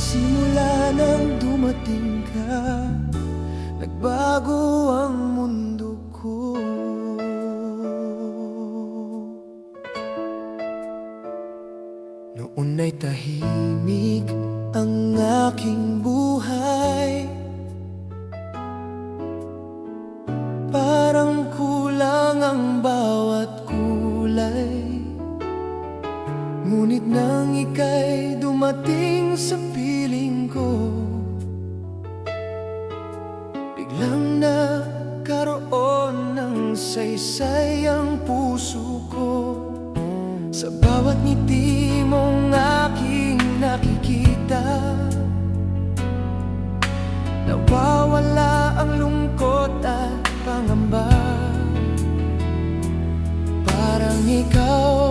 Simula nang dumating ka, nagbago ang mundo ko. Noon ay tahimik ang aking buhay, parang kulang ang bawat kulay. Ngunit nang ika'y dumating sa piling ko, biglang nagkaroon ng saysay ang puso ko. Sa bawat ngiti mong aking nakikita, nawawala ang lungkot at pangamba. Parang ikaw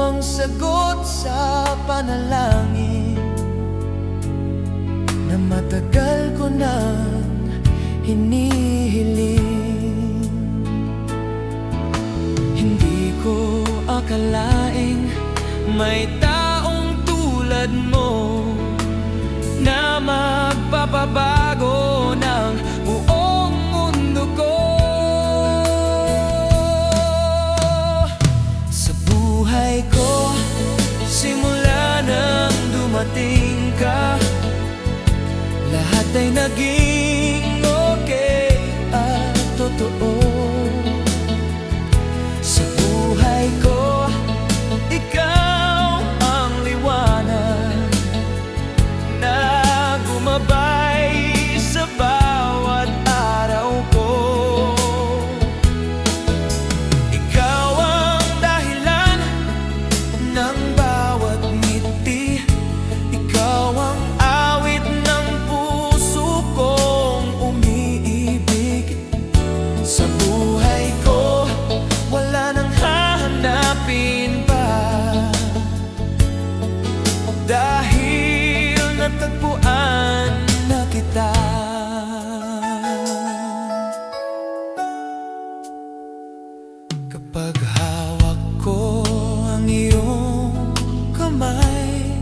ang sagot sa panalangin na matagal ko nang hinihiling. Hindi ko akalaing may taong tulad mo na magpapabago ng buong mundo ko. Sa buhay ko, simula nang dumating ka, lahat ay naging okay at totoo. Sa buhay ko, ikaw ang liwanag na gumabay sa bawat araw ko. Ikaw ang dahilan ng bawat ngiti, ikaw ang awit ng puso kong umiibig. Sa buhay ko, wala nang hahanapin pa, dahil natagpuan na kita. Kapag hawak ko ang iyong kamay,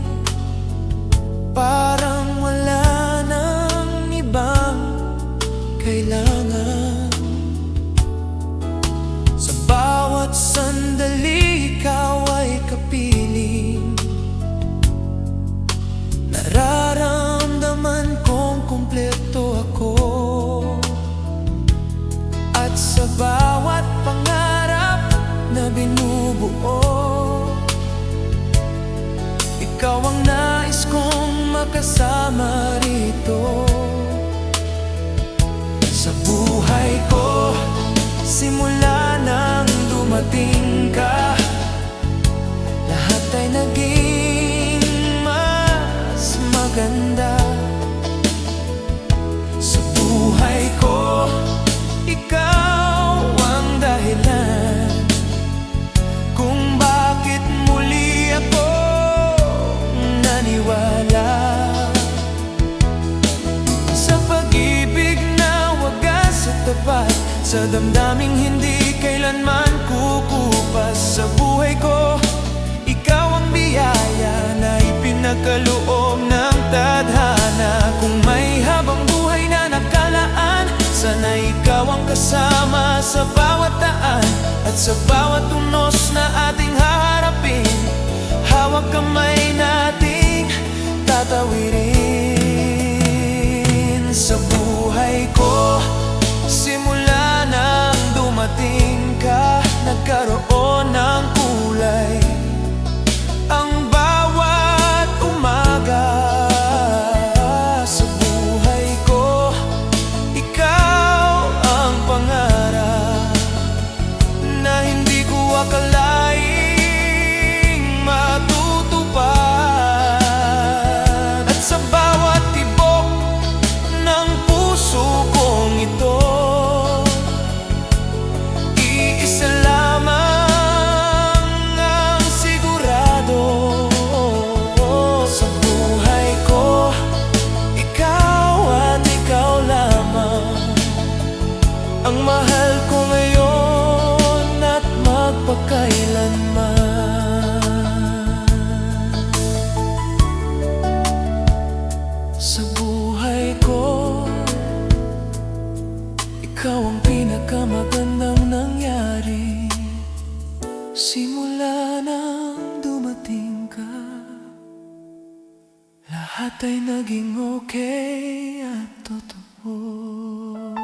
parang wala nang ibang kailangan. Sa bawat sandali, ikaw ay kapiling. Nararamdaman kong kumpleto ako, at sa bawat pangarap na binubuo, ikaw ang nais kong makasama rito. Sa buhay ko, simula nang dumating ka, lahat ay naging mas maganda. Sa buhay ko, ikaw ang dahilan kung bakit muli ako naniwala sa pag-ibig na wagas at tapat, sa damdaming hindi kailanman kukupas. Sa buhay ko, ikaw ang biyaya na ipinagkaloob ng tadhana. Kung may habang buhay na nakalaan, sana ikaw ang kasama sa bawat daan at sa bawat unos na ating haharapin. Hawak kamay nating tatawirin. Sa buhay ko, simula nang dumating ka, nagkaroon ng kulay ang bawat umaga. Sa buhay ko, ikaw ang pangarap na hindi ko akalaing matutupad. sa buhay ko. Ikaw ang pinakamagandang nangyari simula nang dumating ka. Lahat ay naging okay at totoo.